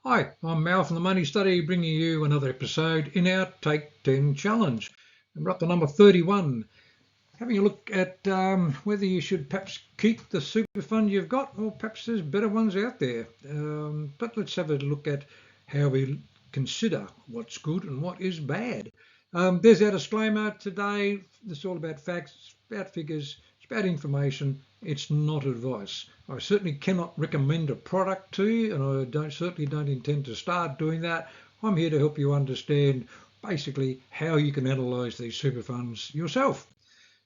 Hi, I'm Mal from the Money Study, bringing you another episode in our Take 10 challenge. And we're up to number 31, having a look at whether you should perhaps keep the super fund you've got, or perhaps there's better ones out there. But let's have a look at how we consider what's good and what is bad. There's our disclaimer today. This is all about facts, it's about figures, it's about information. It's not advice. I certainly cannot recommend a product to you, and I certainly don't intend to start doing that. I'm here to help you understand basically how you can analyse these super funds yourself.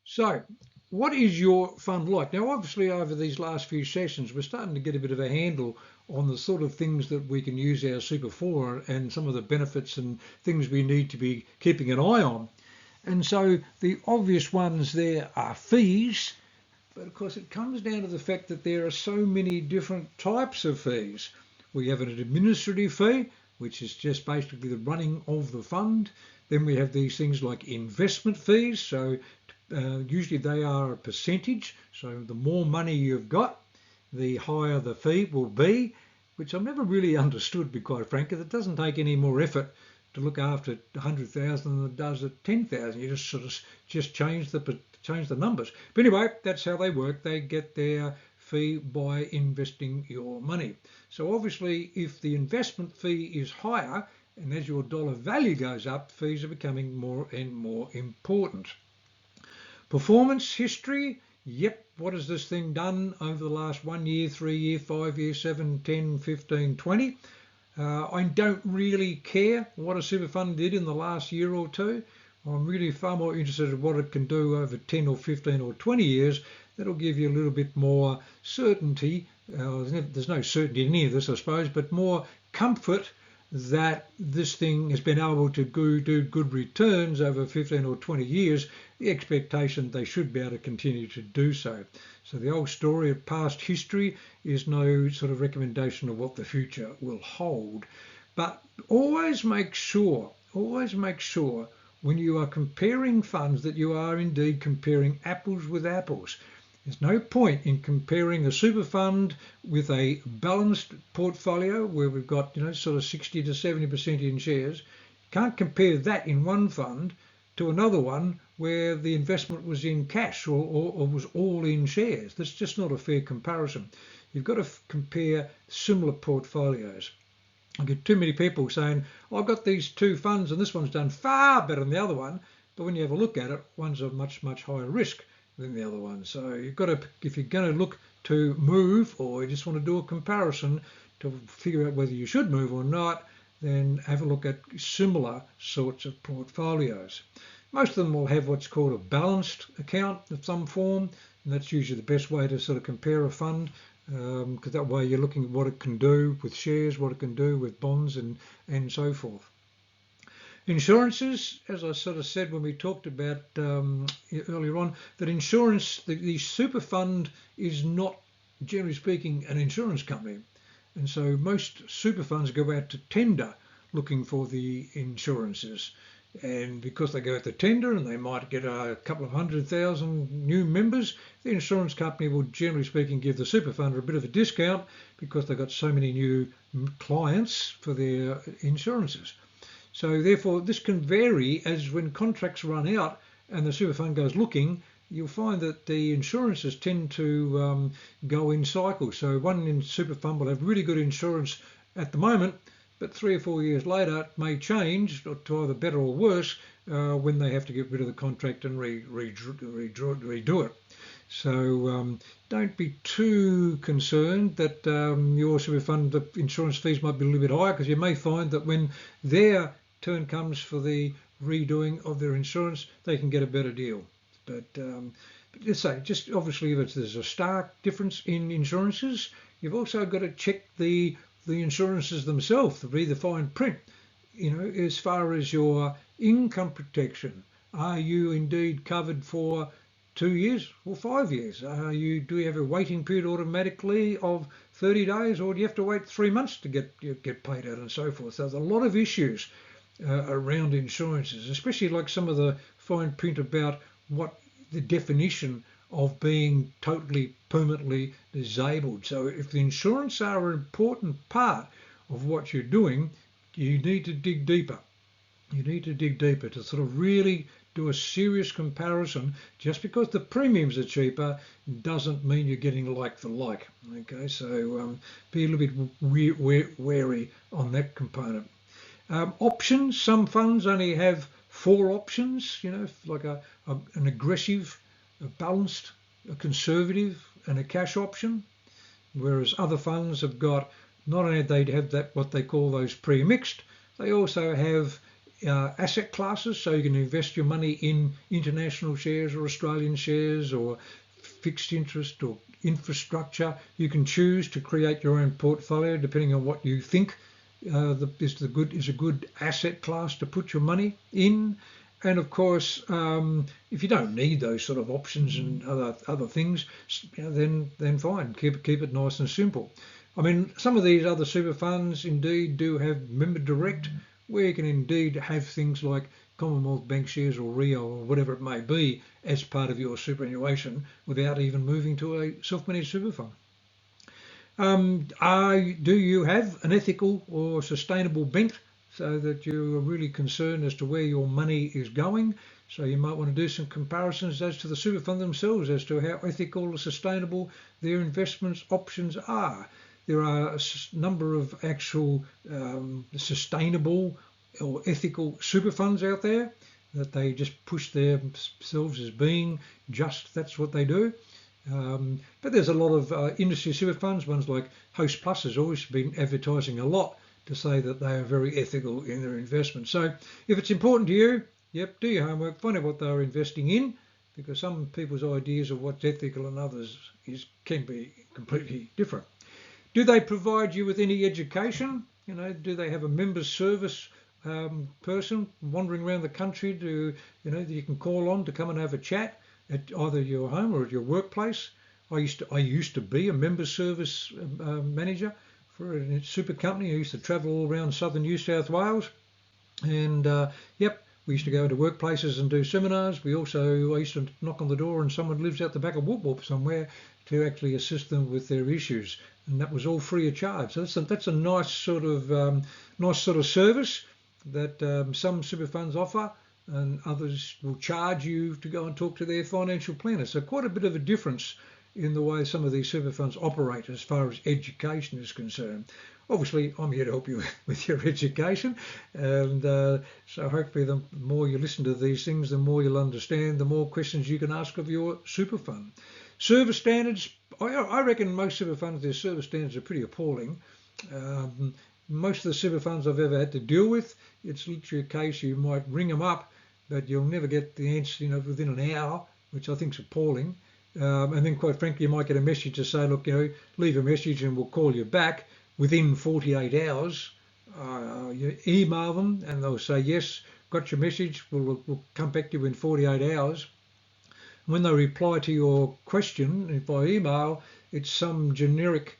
So, what is your fund like? Now, obviously, over these last few sessions, we're starting to get a bit of a handle on the sort of things that we can use our super for and some of the benefits and things we need to be keeping an eye on. And so the obvious ones there are fees, but of course it comes down to the fact that there are so many different types of fees. We have an administrative fee, which is just basically the running of the fund. Then we have these things like investment fees. So usually they are a percentage. So the more money you've got, the higher the fee will be, which I've never really understood, to be quite frank, because it doesn't take any more effort to look after 100,000 than it does at 10,000. You just sort of just change the numbers. But anyway, that's how they work. They get their fee by investing your money. So obviously, if the investment fee is higher, and as your dollar value goes up, fees are becoming more and more important. Performance history. Yep, what has this thing done over the last 1 year, 3 year, 5 year, 7, 10, 15, 20? I don't really care what a super fund did in the last year or two. I'm really far more interested in what it can do over 10 or 15 or 20 years. That'll give you a little bit more certainty. There's no certainty in any of this, I suppose, but more comfort that this thing has been able to do good returns over 15 or 20 years. The expectation they should be able to continue to do so. So the old story of past history is no sort of recommendation of what the future will hold. But always make sure when you are comparing funds that you are indeed comparing apples with apples. There's no point in comparing a super fund with a balanced portfolio where we've got, sort of 60 to 70% in shares. You can't compare that in one fund to another one where the investment was in cash or was all in shares. That's just not a fair comparison. You've got to compare similar portfolios. I get too many people saying, I've got these two funds and this one's done far better than the other one. But when you have a look at it, one's a much, much higher risk than the other one. So you've got to, if you're going to look to move or you just want to do a comparison to figure out whether you should move or not, then have a look at similar sorts of portfolios. Most of them will have what's called a balanced account of some form, and that's usually the best way to sort of compare a fund, because that way you're looking at what it can do with shares, what it can do with bonds, and so forth. Insurances, as I sort of said when we talked about earlier on, that insurance, the super fund is not, generally speaking, an insurance company. And so most super funds go out to tender looking for the insurances. And because they go out to tender and they might get a couple of 100,000 new members, the insurance company will, generally speaking, give the super funder a bit of a discount because they've got so many new clients for their insurances. So therefore, this can vary as when contracts run out and the super fund goes looking, you'll find that the insurances tend to go in cycles. So one super fund will have really good insurance at the moment, but 3 or 4 years later it may change to either better or worse when they have to get rid of the contract and redo it. So don't be too concerned that your super fund, the insurance fees might be a little bit higher, because you may find that when their turn comes for the redoing of their insurance, they can get a better deal. But let's say, just obviously, if there's a stark difference in insurances, you've also got to check the insurances themselves, read the fine print. As far as your income protection, are you indeed covered for 2 years or 5 years? Do you have a waiting period automatically of 30 days, or do you have to wait 3 months to get paid out, and so forth? So there's a lot of issues around insurances, especially like some of the fine print about what the definition of being totally permanently disabled. So if the insurance are an important part of what you're doing, you need to dig deeper. You need to dig deeper to sort of really do a serious comparison. Just because the premiums are cheaper doesn't mean you're getting like for like. Okay, so be a little bit wary on that component. Options, some funds only have 4 options, like an aggressive, a balanced, a conservative, and a cash option, whereas other funds have got, not only do they have that, what they call those pre-mixed, they also have asset classes, so you can invest your money in international shares or Australian shares or fixed interest or infrastructure. You can choose to create your own portfolio depending on what you think is a good asset class to put your money in. And of course, if you don't need those sort of options and other things, then fine, keep it nice and simple. I mean, some of these other super funds indeed do have member direct, where you can indeed have things like Commonwealth Bank shares or Rio or whatever it may be as part of your superannuation without even moving to a self-managed super fund. Do you have an ethical or sustainable bent, so that you're really concerned as to where your money is going? So you might want to do some comparisons as to the super fund themselves, as to how ethical or sustainable their investments options are. There are a number of actual sustainable or ethical super funds out there that they just push themselves as being just that's what they do. But there's a lot of industry super funds, ones like Host Plus has always been advertising a lot to say that they are very ethical in their investments. So if it's important to you, do your homework, find out what they're investing in, because some people's ideas of what's ethical and others can be completely different. Do they provide you with any education? Do they have a members service person wandering around the country that you can call on to come and have a chat at either your home or at your workplace? I used to be a member service manager for a super company. I used to travel all around southern New South Wales, and we used to go into workplaces and do seminars. I used to knock on the door and someone lives out the back of Whoop Whoop somewhere to actually assist them with their issues, and that was all free of charge. So that's a nice sort of service that some super funds offer, and others will charge you to go and talk to their financial planner. So quite a bit of a difference in the way some of these super funds operate as far as education is concerned. Obviously, I'm here to help you with your education, and so hopefully the more you listen to these things, the more you'll understand, the more questions you can ask of your super fund. Service standards, I reckon most super funds, their service standards are pretty appalling. Most of the super funds I've ever had to deal with, it's literally a case you might ring them up, but you'll never get the answer within an hour, which I think is appalling. And then quite frankly, you might get a message to say, look, leave a message and we'll call you back within 48 hours. You email them and they'll say, yes, got your message, we'll come back to you in 48 hours. When they reply to your question by email, it's some generic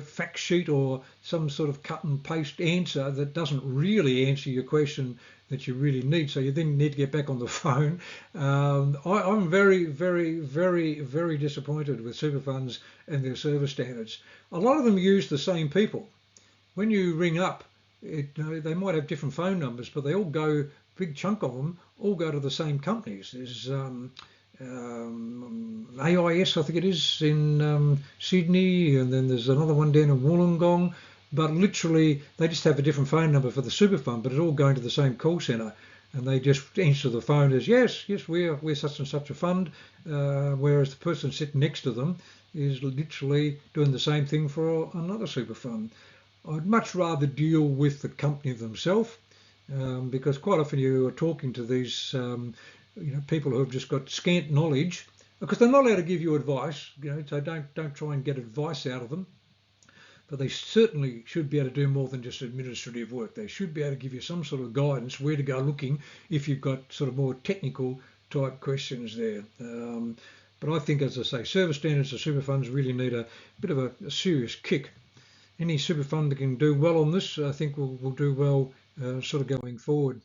fact sheet or some sort of cut and paste answer that doesn't really answer your question that you really need. So you then need to get back on the phone. I'm very, very, very, very disappointed with super funds and their service standards. A lot of them use the same people. When you ring up, they might have different phone numbers, but they all go, big chunk of them, all go to the same companies. There's AIS, I think it is, in Sydney, and then there's another one down in Wollongong, but literally they just have a different phone number for the super fund, but it's all going to the same call centre, and they just answer the phone as yes, we're such and such a fund, whereas the person sitting next to them is literally doing the same thing for another super fund. I'd much rather deal with the company themselves, because quite often you are talking to these people who have just got scant knowledge, because they're not allowed to give you advice, so don't try and get advice out of them. But they certainly should be able to do more than just administrative work. They should be able to give you some sort of guidance where to go looking if you've got sort of more technical type questions there. But I think, as I say, service standards of super funds really need a bit of a serious kick. Any super fund that can do well on this, I think will do well sort of going forward.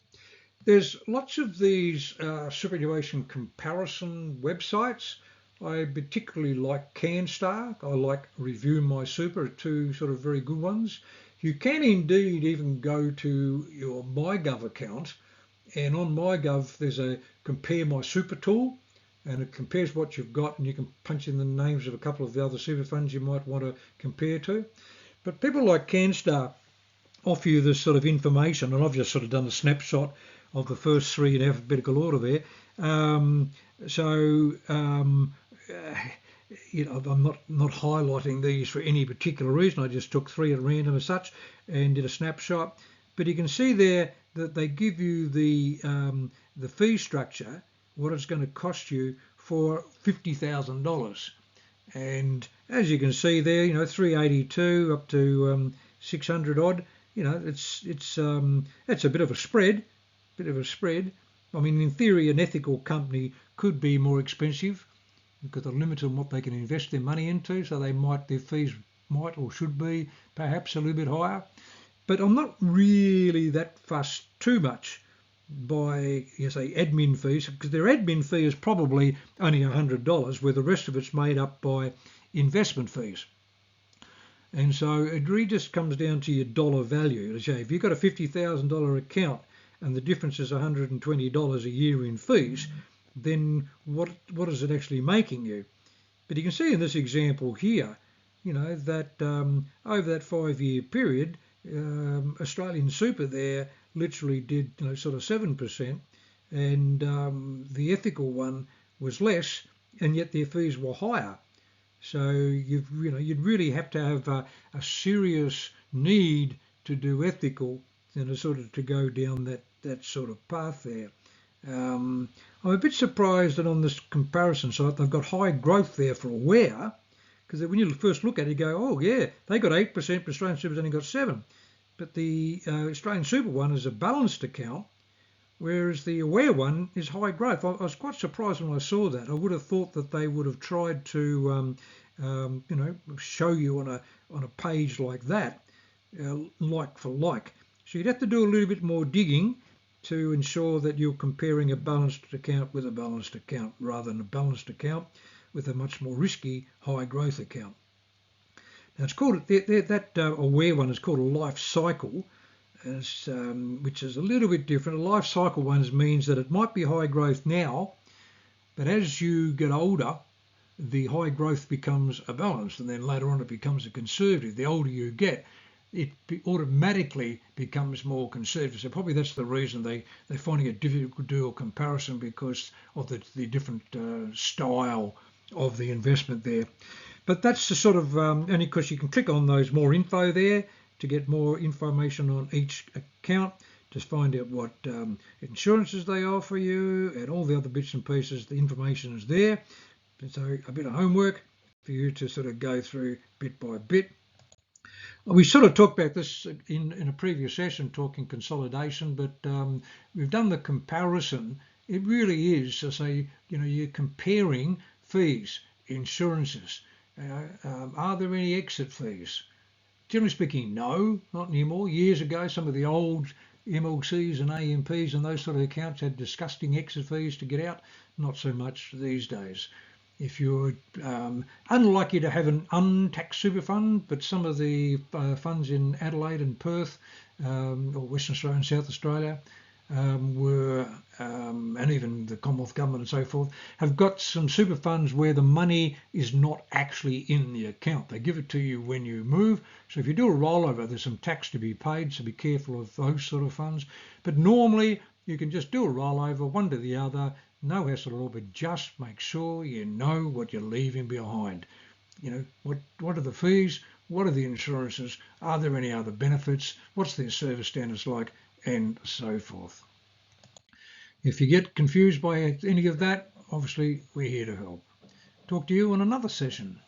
There's lots of these superannuation comparison websites. I particularly like CanStar. I like Review My Super, are two sort of very good ones. You can indeed even go to your MyGov account, and on MyGov there's a compare my super tool, and it compares what you've got, and you can punch in the names of a couple of the other super funds you might want to compare to. But people like Canstar offer you this sort of information, and I've just sort of done a snapshot of the first three in alphabetical order there. You know, I'm not highlighting these for any particular reason. I just took three at random as such and did a snapshot. But you can see there that they give you the fee structure, what it's going to cost you for $50,000. And as you can see there, you know, 382 up to 600 odd. You know, it's a bit of a spread. I mean, in theory, an ethical company could be more expensive because they're limited on what they can invest their money into, so their fees might or should be perhaps a little bit higher. But I'm not really that fussed too much by, say, admin fees, because their admin fee is probably only $100, where the rest of it's made up by investment fees. And so it really just comes down to your dollar value. If you've got a $50,000 account and the difference is $120 a year in fees, then what is it actually making you? But you can see in this example here, you know, that over that 5-year period, Australian Super there literally did, you know, sort of 7%, and the ethical one was less, and yet their fees were higher. So you'd really have to have a serious need to do ethical and to go down that sort of path there. I'm a bit surprised that on this comparison site they've got high growth there for Aware, because when you first look at it you go, oh yeah, they got 8%, but Australian Super's only got 7%. But the Australian Super one is a balanced account, whereas the Aware one is high growth. I was quite surprised when I saw that. I would have thought that they would have tried to show you on a page like that, like for like. So you'd have to do a little bit more digging to ensure that you're comparing a balanced account with a balanced account rather than a balanced account with a much more risky high growth account. Now it's called that Aware one is called a life cycle, which is a little bit different. A life cycle ones means that it might be high growth now, but as you get older, the high growth becomes a balance, and then later on it becomes a conservative. The older you get, it automatically becomes more conservative. So probably that's the reason they're finding it difficult to do a comparison, because of the different style of the investment there. But that's the sort of, only because you can click on those more info there to get more information on each account, to find out what insurances they offer you and all the other bits and pieces. The information is there. So a bit of homework for you to sort of go through bit by bit. We sort of talked about this in a previous session, talking consolidation, but we've done the comparison. It really is, to say, you're comparing fees, insurances. Are there any exit fees? Generally speaking, no, not anymore. Years ago, some of the old MLCs and AMPs and those sort of accounts had disgusting exit fees to get out. Not so much these days. If you're unlikely to have an untaxed super fund, but some of the funds in Adelaide and Perth, or Western Australia and South Australia, and even the Commonwealth Government and so forth, have got some super funds where the money is not actually in the account. They give it to you when you move. So if you do a rollover, there's some tax to be paid, so be careful of those sort of funds. But normally you can just do a rollover, one to the other, no hassle at all, but just make sure you know what you're leaving behind. What are the fees? What are the insurances? Are there any other benefits? What's their service standards like? And so forth. If you get confused by any of that, obviously we're here to help. Talk to you on another session.